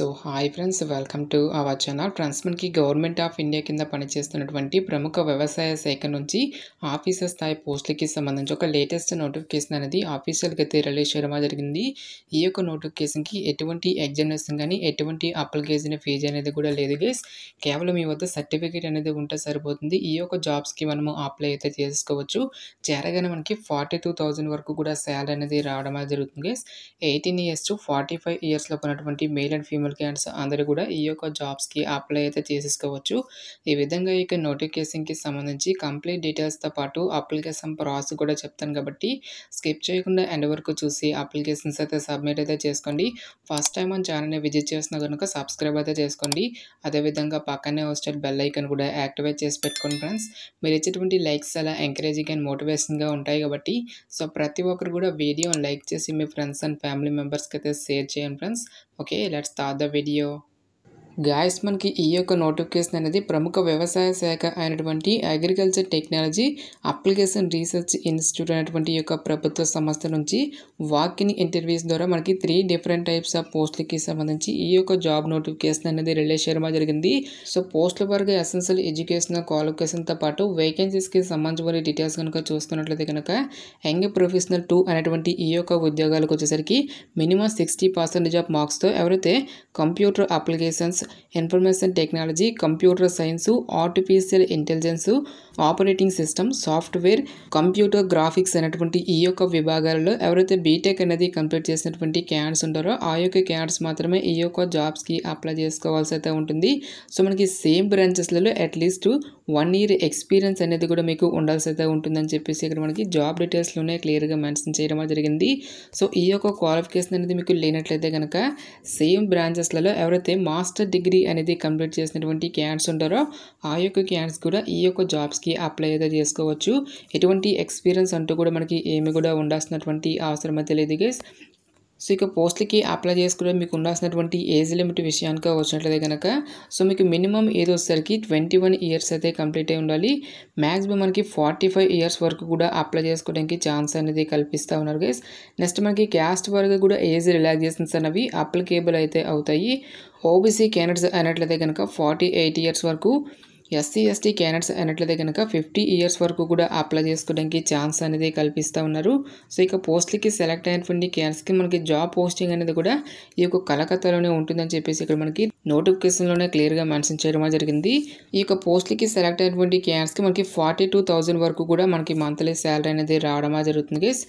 So hi friends, welcome to our channel. Friends, మనకి government of India కింద పనిచేస్తున్నటువంటి ప్రముఖ వ్యవసాయ శాఖ నుంచి ఆఫీసర్ స్థాయి పోస్టులకి సంబంధించి ఒక లేటెస్ట్ నోటిఫికేషన్ అనేది ఆఫీషియల్గా అయితే రిలీజ్ చేయడం జరిగింది. ఈ యొక్క నోటిఫికేషన్కి ఎటువంటి ఎగ్జామినేషన్ కానీ ఎటువంటి అప్లికేషన్ ఫీజు అనేది కూడా లేదు గైస్. కేవలం మీ వద్ద సర్టిఫికేట్ అనేది ఉంటే సరిపోతుంది. ఈ యొక్క జాబ్స్కి మనము అప్లై అయితే చేసుకోవచ్చు. చేరగానే మనకి 42,000 వరకు కూడా శాలరీ అనేది రావడం జరుగుతుంది గైస్. 18 years to 45 years లో ఉన్నటువంటి మేల్ అండ్ ఫీమేల్ క్యాండిడేట్స్ అందరూ కూడా ఈ యొక్క జాబ్స్కి అప్లై అయితే చేసేసుకోవచ్చు. ఈ విధంగా ఈ యొక్క నోటిఫికేషన్కి సంబంధించి కంప్లీట్ డీటెయిల్స్తో పాటు అప్లికేషన్ ప్రాసెస్ కూడా చెప్తాను కాబట్టి స్కిప్ చేయకుండా ఎండ్ వరకు చూసి అప్లికేషన్స్ అయితే సబ్మిట్ అయితే చేసుకోండి. ఫస్ట్ టైం మన ఛానల్ని విజిట్ చేసిన కనుక సబ్స్క్రైబ్ అయితే చేసుకోండి. అదేవిధంగా పక్కనే వచ్చే బెల్ ఐకాన్ కూడా యాక్టివేట్ చేసి పెట్టుకోండి ఫ్రెండ్స్. మీరు ఇచ్చేటువంటి లైక్స్ అలా ఎంకరేజింగ్ అండ్ మోటివేషన్గా ఉంటాయి కాబట్టి సో ప్రతి ఒక్కరు కూడా వీడియోని లైక్ చేసి మీ ఫ్రెండ్స్ అండ్ ఫ్యామిలీ మెంబర్స్కి అయితే షేర్ చేయండి friends. Okay, let's start the video. Guys, మనకి ఈ యొక్క నోటిఫికేషన్ అనేది ప్రముఖ వ్యవసాయ శాఖ అయినటువంటి agriculture technology application research institute అనేటువంటి ఈ యొక్క ప్రభుత్వ సంస్థ నుంచి వాక్-ఇన్ ఇంటర్వ్యూస్ ద్వారా మనకి 3 డిఫరెంట్ టైప్స్ ఆఫ్ పోస్టులకి సంబంధించి ఈ యొక్క జాబ్ నోటిఫికేషన్ అనేది రిలీజ్ చేయడం జరిగింది. సో పోస్టుల వరకు ఎసెన్షియల్ ఎడ్యుకేషన్ క్వాలిఫికేషన్తో పాటు వేకెన్సీస్కి సంబంధించిన డీటెయిల్స్ కనుక చూసుకున్నట్లయితే కనుక యంగ్ ప్రొఫెషనల్ 2 అనేటువంటి ఈ యొక్క ఉద్యోగాలకు వచ్చేసరికి మినిమం 60% ఆఫ్ మార్క్స్తో ఎవరైతే computer applications, information technology, computer science, artificial intelligence, operating system, software, computer graphics అనేటువంటి ఈ యొక్క విభాగాలలో ఎవరైతే బీటెక్ అనేది కంప్లీట్ చేసినటువంటి క్యాండిడేట్స్ ఉంటారో ఆ యొక్క క్యాండిడేట్స్ మాత్రమే ఈ యొక్క జాబ్స్కి అప్లై చేసుకోవాల్సి అయితే ఉంటుంది. సో మనకి సేమ్ బ్రాంచెస్లలో అట్లీస్ట్ 1 year ఎక్స్పీరియన్స్ అనేది కూడా మీకు ఉండాల్సి అయితే ఉంటుందని చెప్పేసి ఇక్కడ మనకి జాబ్ డీటెయిల్స్లోనే క్లియర్గా మెన్షన్ చేయడం జరిగింది. సో ఈ యొక్క క్వాలిఫికేషన్ అనేది మీకు లేనట్లయితే కనుక సేమ్ బ్రాంచెస్లలో ఎవరైతే మాస్టర్ డిగ్రీ అనేది కంప్లీట్ చేసినటువంటి క్యాండిడేట్స్ ఉంటారో ఆ యొక్క క్యాండిడేట్స్ కూడా ఈ యొక్క జాబ్స్కి అప్లై అయితే చేసుకోవచ్చు. ఎటువంటి ఎక్స్పీరియన్స్ అంటూ కూడా మనకి ఏమి కూడా ఉండాల్సినటువంటి అవసరం అయితే లేదు గైస్. సో ఇక పోస్టులకి అప్లై చేసుకునే మీకు ఉండాల్సినటువంటి ఏజ్ లిమిట్ విషయానికి వచ్చినట్లయితే కనుక సో మీకు మినిమం ఏజ్ వచ్చేసరికి 21 years అయితే కంప్లీట్ అయి ఉండాలి. మ్యాక్సిమం మనకి 45 years వరకు కూడా అప్లై చేసుకోవడానికి ఛాన్స్ అనేది కల్పిస్తూ ఉన్నారు గైస్. నెక్స్ట్ మనకి క్యాస్ట్ వరకు కూడా ఏజ్ రిలాక్సేషన్స్ అనేవి అప్లికేబుల్ అయితే అవుతాయి. ఓబీసీ క్యాండిడేట్స్ అయినట్లయితే కనుక 48 years వరకు, ఎస్సీ ఎస్టీ క్యాండిడేట్స్ అయినట్లయితే కనుక 50 years వరకు కూడా అప్లై చేసుకోవడానికి ఛాన్స్ అనేది కల్పిస్తూ ఉన్నారు. సో ఇక పోస్టులకి సెలెక్ట్ అయినటువంటి క్యాండిడేట్స్కి మనకి జాబ్ పోస్టింగ్ అనేది కూడా ఈ యొక్క కలకత్తాలోనే ఉంటుందని చెప్పేసి ఇక్కడ మనకి నోటిఫికేషన్లోనే క్లియర్గా మెన్షన్ చేయడం జరిగింది. ఈ యొక్క పోస్టులకి సెలెక్ట్ అయినటువంటి క్యాండిడేట్స్కి మనకి 42,000 వరకు కూడా మనకి మంత్లీ శాలరీ అనేది రావడం జరుగుతుంది గైస్.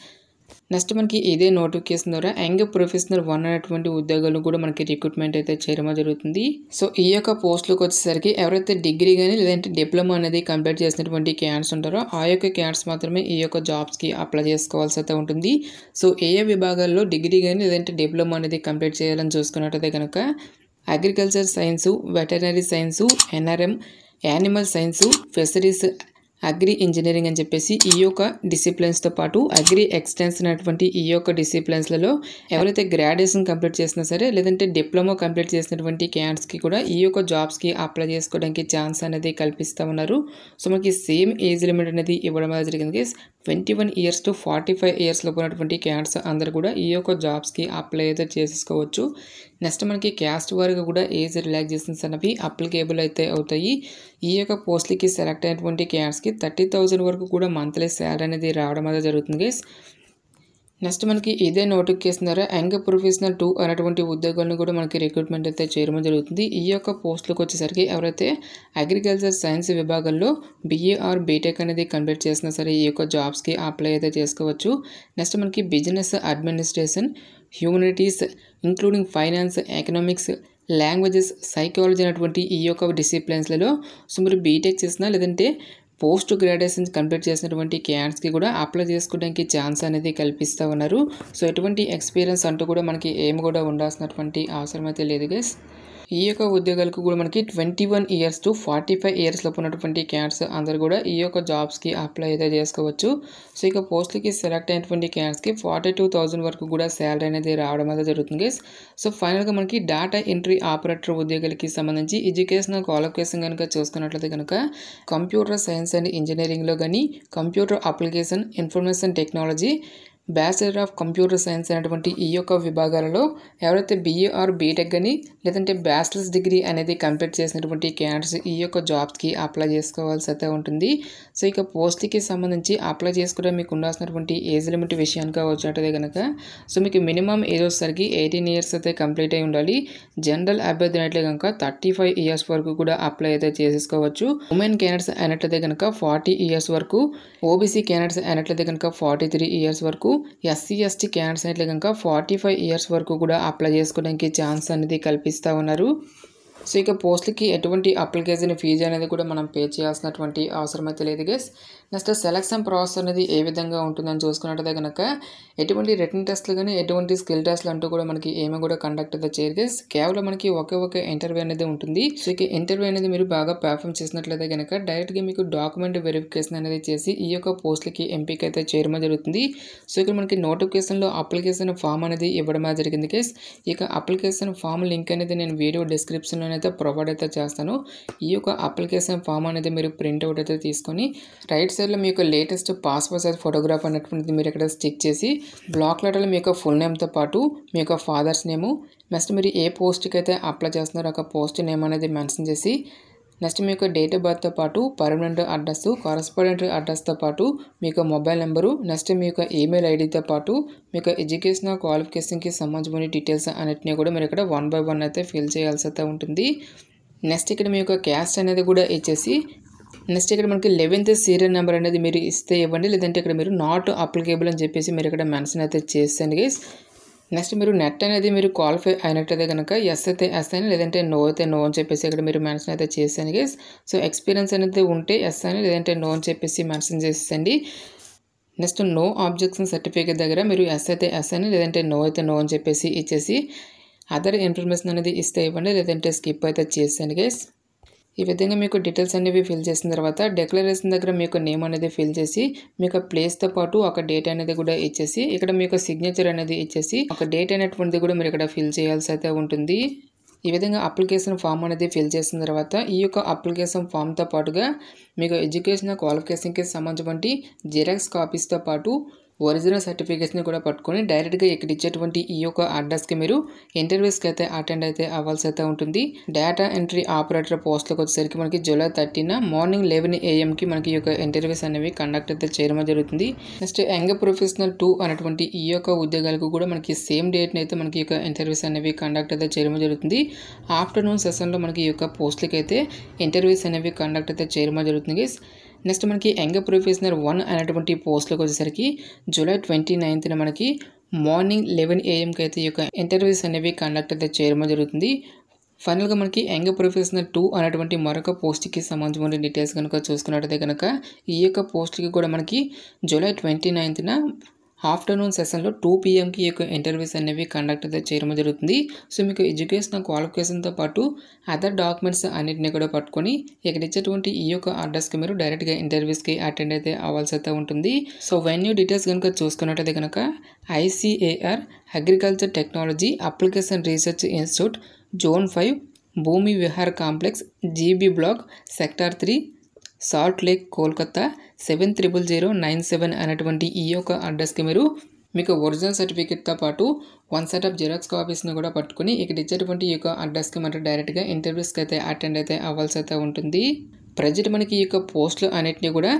నెక్స్ట్ మనకి ఇదే నోటిఫికేషన్ ద్వారా యంగ్ ప్రొఫెషనల్ 1 అనేటువంటి ఉద్యోగాలు కూడా మనకి రిక్రూట్మెంట్ అయితే చేయడం జరుగుతుంది. సో ఈ యొక్క పోస్టులకు వచ్చేసరికి ఎవరైతే డిగ్రీ కానీ లేదంటే డిప్లొమా అనేది కంప్లీట్ చేసినటువంటి క్యాండిడేట్స్ ఉంటారో ఆ యొక్క క్యాండిడేట్స్ మాత్రమే ఈ యొక్క జాబ్స్కి అప్లై చేసుకోవాల్సి అయితే ఉంటుంది. సో ఏ విభాగాల్లో డిగ్రీ కానీ లేదంటే డిప్లొమా అనేది కంప్లీట్ చేయాలని చూసుకున్నట్టయితే కనుక agriculture science, veterinary science, NRM, animal science, fisheries, agri engineering అని చెప్పేసి ఈ యొక్క డిసిప్లిన్స్తో పాటు అగ్రి ఎక్స్టెన్షన్ అనేటువంటి ఈ యొక్క డిసిప్లిన్స్లలో ఎవరైతే గ్రాడ్యుయేషన్ కంప్లీట్ చేసినా సరే లేదంటే డిప్లొమా కంప్లీట్ చేసినటువంటి క్యాండిడేట్స్కి కూడా ఈ యొక్క జాబ్స్కి అప్లై చేసుకోవడానికి ఛాన్స్ అనేది కల్పిస్తూ ఉన్నారు. సో మనకి సేమ్ ఏజ్ లిమిట్ అనేది ఇవ్వడం జరిగింది. 21 years to 45 years లోపు ఉన్నటువంటి క్యాండిడేట్స్ అందరూ కూడా ఈ యొక్క జాబ్స్కి అప్లై అయితే చేసుకోవచ్చు. నెక్స్ట్ మనకి క్యాస్ట్ వరకు కూడా ఏజ్ రిలాక్సేషన్స్ అనేవి అప్లికేబుల్ అయితే అవుతాయి. ఈ యొక్క పోస్టులకి సెలెక్ట్ అయినటువంటి క్యాండిడేట్స్కి 30,000 వరకు కూడా మంత్లీ శాలరీ అనేది రావడం అనేది జరుగుతుంది గైస్. నెక్స్ట్ మనకి ఇదే నోటిఫికేషన్ ద్వారా యంగ్ ప్రొఫెషనల్ 2 అనేటువంటి ఉద్యోగాలను కూడా మనకి రిక్రూట్మెంట్ అయితే చేయడం జరుగుతుంది. ఈ యొక్క పోస్టులకు వచ్చేసరికి ఎవరైతే అగ్రికల్చర్ సైన్స్ విభాగంలో BA ఆర్ బీటెక్ అనేది కంప్లీట్ చేసినా సరే ఈ యొక్క జాబ్స్కి అప్లై అయితే చేసుకోవచ్చు. నెక్స్ట్ మనకి business administration, humanities including finance, economics, languages, psychology అనేటువంటి ఈ యొక్క డిసిప్లిన్స్లలో సో మీరు బీటెక్ చేసినా లేదంటే పోస్ట్ గ్రాడ్యుయేషన్ కంప్లీట్ చేసినటువంటి క్యాండిడేట్స్కి కూడా అప్లై చేసుకోవడానికి ఛాన్స్ అనేది కల్పిస్తూ ఉన్నారు. సో ఎటువంటి ఎక్స్పీరియన్స్ అంటూ కూడా మనకి ఏమి కూడా ఉండాల్సినటువంటి అవసరం అయితే లేదు గైస్. ఈ యొక్క ఉద్యోగాలకు కూడా మనకి 21 years to 45 years లోపు ఉన్నటువంటి క్యాండిడేట్స్ అందరూ కూడా ఈ యొక్క జాబ్స్కి అప్లై అయితే చేసుకోవచ్చు. సో ఇక పోస్టులకి సెలెక్ట్ అయినటువంటి క్యాండిడేట్స్కి 42,000 వరకు కూడా శాలరీ అనేది రావడం అయితే జరుగుతుంది గైస్. సో ఫైనల్గా మనకి డేటా ఎంట్రీ ఆపరేటర్ ఉద్యోగాలకి సంబంధించి ఎడ్యుకేషనల్ క్వాలిఫికేషన్ కనుక చూసుకున్నట్లయితే కనుక కంప్యూటర్ సైన్స్ అండ్ ఇంజనీరింగ్లో కానీ, computer application, information technology, bachelor of computer science అనేటువంటి ఈ యొక్క విభాగాలలో ఎవరైతే BA ఆర్ బీటెక్ అని లేదంటే బ్యాచిలర్స్ డిగ్రీ అనేది కంప్లీట్ చేసినటువంటి క్యాండిడేట్స్ ఈ యొక్క జాబ్స్కి అప్లై చేసుకోవాల్సి అయితే ఉంటుంది. సో ఇక పోస్ట్కి సంబంధించి అప్లై చేసుకోవడం మీకు ఉండాల్సినటువంటి ఏజ్ లిమిట్ విషయానికి వచ్చినట్టయితే కనుక సో మీకు మినిమం ఏజ్ వచ్చేసరికి 18 ఇయర్స్ అయితే కంప్లీట్ అయి ఉండాలి. జనరల్ అభ్యర్థి అయినట్లే కనుక 35 ఇయర్స్ వరకు కూడా అప్లై అయితే చేసేసుకోవచ్చు. ఉమెన్ క్యాండిడేట్స్ అయినట్లయితే కనుక 40 ఇయర్స్ వరకు, OBC క్యాండిడేట్స్ అయినట్లయితే కనుక 43 ఇయర్స్ వరకు, SC ST క్యాండిడేట్స్ అయితే కనుక 45 ఇయర్స్ వరకు కూడా అప్లై చేసుకోవడానికి ఛాన్స్ అనేది కల్పిస్తూ ఉన్నారు. సో ఇక పోస్ట్లకి ఎటువంటి అప్లికేషన్ ఫీజు అనేది కూడా మనం పే చేయాల్సినటువంటి అవసరం అయితే లేదు గైస్. నెక్స్ట్ సెలక్షన్ ప్రాసెస్ అనేది ఏ విధంగా ఉంటుందని చూసుకున్నట్టయితే కనుక ఎటువంటి రిటన్ టెస్ట్లు కానీ ఎటువంటి స్కిల్ టెస్ట్లు అంటూ కూడా మనకి ఏమీ కూడా కండక్ట్ అయితే చేయరు గైస్. కేవలం మనకి ఒకే ఇంటర్వ్యూ అనేది ఉంటుంది. సో ఇక ఇంటర్వ్యూ అనేది మీరు బాగా పర్ఫామ్ చేసినట్లయితే కనుక డైరెక్ట్గా మీకు డాక్యుమెంట్ వెరిఫికేషన్ అనేది చేసి ఈ యొక్క పోస్ట్లకి ఎంపిక అయితే చేయడం జరుగుతుంది. సో ఇక్కడ మనకి నోటిఫికేషన్లో అప్లికేషన్ ఫామ్ అనేది ఇవ్వడం జరిగింది గైస్. ఇక అప్లికేషన్ ఫామ్ లింక్ అనేది నేను వీడియో డిస్క్రిప్షన్లో అయితే ప్రొవైడ్ అయితే చేస్తాను. ఈ యొక్క అప్లికేషన్ ఫామ్ అనేది మీరు ప్రింట్అవుట్ అయితే తీసుకొని రైట్ సైడ్లో మీ యొక్క లేటెస్ట్ పాస్పోర్ట్ సైజ్ ఫోటోగ్రాఫ్ అనేటువంటిది మీరు ఇక్కడ స్టిక్ చేసి బ్లాక్ లెటర్లో మీ యొక్క ఫుల్ నేమ్తో పాటు మీ యొక్క ఫాదర్స్ నేము, నెక్స్ట్ మీరు ఏ పోస్ట్కి అయితే అప్లై చేస్తున్నారో ఒక పోస్ట్ నేమ్ అనేది మెన్షన్ చేసి నెక్స్ట్ మీ యొక్క డేట్ ఆఫ్ బర్త్తో పాటు పర్మనెంట్ అడ్రస్, కరస్పాండెంట్ అడ్రస్తో పాటు మీ యొక్క మొబైల్ నెంబరు, నెక్స్ట్ మీ యొక్క ఈమెయిల్ ఐడితో పాటు మీ యొక్క ఎడ్యుకేషన్ క్వాలిఫికేషన్కి సంబంధించిన డీటెయిల్స్ అన్నిటిని కూడా మీరు ఇక్కడ 1 by 1 అయితే ఫిల్ చేయాల్సి అయితే ఉంటుంది. నెక్స్ట్ ఇక్కడ మీ యొక్క క్యాస్ట్ అనేది కూడా ఇచ్చేసి నెక్స్ట్ ఇక్కడ మనకి 11th సీరియల్ నెంబర్ అనేది మీరు ఇస్తే ఇవ్వండి, లేదంటే ఇక్కడ మీరు నాట్ అప్లికేబుల్ అని చెప్పేసి మీరు ఇక్కడ మెన్షన్ అయితే చేసేయండి గైస్. నెక్స్ట్ మీరు నెట్ అనేది మీరు క్వాలిఫై అయినట్టయితే కనుక ఎస్ అయితే ఎస్ అని, లేదంటే నో అయితే నో అని చెప్పేసి ఇక్కడ మీరు మెన్షన్ అయితే చేసేయండి గైస్. సో ఎక్స్పీరియన్స్ అనేది ఉంటే ఎస్ అని, లేదంటే నో అని చెప్పేసి మెన్షన్ చేసేయండి. నెక్స్ట్ నో ఆబ్జెక్షన్ సర్టిఫికేట్ దగ్గర మీరు ఎస్ అయితే ఎస్ అని, లేదంటే నో అయితే నో అని చెప్పేసి ఇచ్చేసి అదర్ ఇన్ఫర్మేషన్ అనేది ఇస్తే ఇవ్వండి, లేదంటే స్కిప్ అయితే చేసేయండి గైస్. ఈ విధంగా మీకు డీటెయిల్స్ అనేవి ఫిల్ చేసిన తర్వాత డిక్లరేషన్ దగ్గర మీకు నేమ్ అనేది ఫిల్ చేసి మీకు ప్లేస్తో పాటు ఒక డేట్ అనేది కూడా ఇచ్చేసి ఇక్కడ మీకు సిగ్నేచర్ అనేది ఇచ్చేసి ఒక డేట్ అనేటువంటిది కూడా మీరు ఇక్కడ ఫిల్ చేయాల్సి అయితే ఉంటుంది. ఈ విధంగా అప్లికేషన్ ఫామ్ అనేది ఫిల్ చేసిన తర్వాత ఈ యొక్క అప్లికేషన్ ఫామ్తో పాటుగా మీకు ఎడ్యుకేషన్ క్వాలిఫికేషన్కి సంబంధించి జిరాక్స్ కాపీస్తో పాటు ఒరిజినల్ సర్టిఫికేట్స్ని కూడా పట్టుకొని డైరెక్ట్గా ఇక్కడ ఇచ్చేటువంటి ఈ యొక్క అడ్రస్కి మీరు ఇంటర్వ్యూస్కి అయితే అటెండ్ అయితే అవ్వాల్సి అయితే ఉంటుంది. డేటా ఎంట్రీ ఆపరేటర్ పోస్ట్లకు వచ్చేసరికి మనకి జూలై 30 మార్నింగ్ 11 AM మనకి ఈ యొక్క ఇంటర్వ్యూస్ అనేవి కండక్ట్ అయితే చేయడం జరుగుతుంది. నెక్స్ట్ యంగ్ ప్రొఫెషనల్ 2 అనేటువంటి ఈ యొక్క ఉద్యోగాలకు కూడా మనకి సేమ్ డేట్ని అయితే మనకి ఈ యొక్క ఇంటర్వ్యూస్ అనేవి కండక్ట్ అయితే చేయడం జరుగుతుంది. ఆఫ్టర్నూన్ సెషన్లో మనకి ఈ యొక్క పోస్ట్లకి అయితే ఇంటర్వ్యూస్ అనేవి కండక్ట్ అయితే చేయడం జరుగుతుంది. నెక్స్ట్ మనకి యంగ్ ప్రొఫెషనల్ 1 అనేటువంటి పోస్ట్లకు వచ్చేసరికి జూలై 29 మనకి మార్నింగ్ 11 AM అయితే ఈ యొక్క ఇంటర్వ్యూస్ అనేవి కండక్ట్ అయితే చేయడం జరుగుతుంది. ఫైనల్గా మనకి యంగ్ ప్రొఫెషనల్ 2 అనేటువంటి మరొక పోస్ట్కి సంబంధించిన డీటెయిల్స్ కనుక చూసుకున్నట్టయితే కనుక ఈ యొక్క పోస్ట్కి కూడా మనకి జూలై 29 ఆఫ్టర్నూన్ సెషన్లో 2 PMకి ఈ యొక్క ఇంటర్వ్యూస్ అనేవి కండక్ట్ అయితే చేయడం జరుగుతుంది. సో మీకు ఎడ్యుకేషన్ క్వాలిఫికేషన్తో పాటు అదర్ డాక్యుమెంట్స్ అన్నింటినీ కూడా పట్టుకొని ఇక్కడ ఇచ్చేటువంటి ఈ యొక్క అడ్రస్కి మీరు డైరెక్ట్గా ఇంటర్వ్యూస్కి అటెండ్ అయితే అవ్వాల్సి అయితే ఉంటుంది. సో వెన్యూ డీటెయిల్స్ కనుక చూసుకున్నట్టయితే కనుక ICAR agriculture technology application research institute zone 5 Bhumi Vihar complex GB block sector 3 salt lake Kolkata 700097 అనేటువంటి ఈ యొక్క అడ్రస్కి మీరు మీకు ఒరిజినల్ సర్టిఫికేట్తో పాటు 1 సెట్ ఆఫ్ జిరాక్స్ కాపీస్ని కూడా పట్టుకుని ఇక్కడ ఇచ్చేటువంటి ఈ యొక్క అడ్రస్కి మరి డైరెక్ట్గా ఇంటర్వ్యూస్కి అయితే అటెండ్ అయితే అవ్వాల్సి అయితే ఉంటుంది. ప్రజెంట్ మనకి ఈ యొక్క పోస్టులు అన్నిటినీ కూడా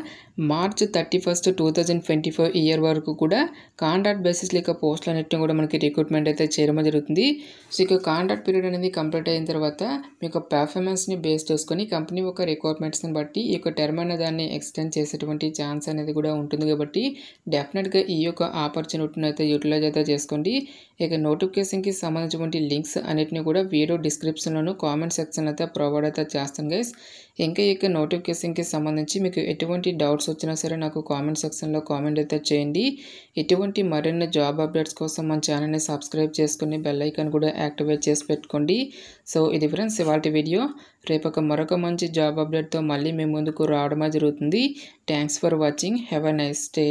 మార్చ్ 31, 2025 ఇయర్ వరకు కూడా కాంట్రాక్ట్ బేసిస్ యొక్క పోస్టులు అన్నిటిని కూడా మనకి రిక్రూట్మెంట్ అయితే చేయడం జరుగుతుంది. సో ఇక కాంట్రాక్ట్ పీరియడ్ అనేది కంప్లీట్ అయిన తర్వాత మీకు పెర్ఫార్మెన్స్ని బేస్ చేసుకొని కంపెనీ యొక్క రిక్వైర్మెంట్స్ని బట్టి ఈ యొక్క టర్మ్ అనే దాన్ని ఎక్స్టెండ్ చేసేటువంటి ఛాన్స్ అనేది కూడా ఉంటుంది. కాబట్టి డెఫినెట్గా ఈ యొక్క ఆపర్చునిటీని అయితే యూటిలైజ్ అయితే చేసుకోండి. ఇక నోటిఫికేషన్కి సంబంధించిన లింక్స్ అన్నిటిని కూడా వీడియో డిస్క్రిప్షన్లోను కామెంట్ సెక్షన్ అయితే ప్రొవైడ్ అయితే చేస్తాను గైస్. ఇంకా ఇక నోటిఫికేషన్కి సంబంధించి మీకు ఎటువంటి డౌట్స్ వచ్చినా సరే నాకు కామెంట్ సెక్షన్లో కామెంట్ అయితే చేయండి. ఎటువంటి మరిన్ని జాబ్ అప్డేట్స్ కోసం మన ఛానల్ని సబ్స్క్రైబ్ చేసుకుని బెల్ ఐకాన్ కూడా యాక్టివేట్ చేసి పెట్టుకోండి. సో ఇది ఫ్రెండ్స్ ఇవాల్టి వీడియో. రేపు మరొక మంచి జాబ్ అప్డేట్తో మళ్ళీ మీ ముందుకు రావడమే జరుగుతుంది. Thanks for watching. Have a nice day.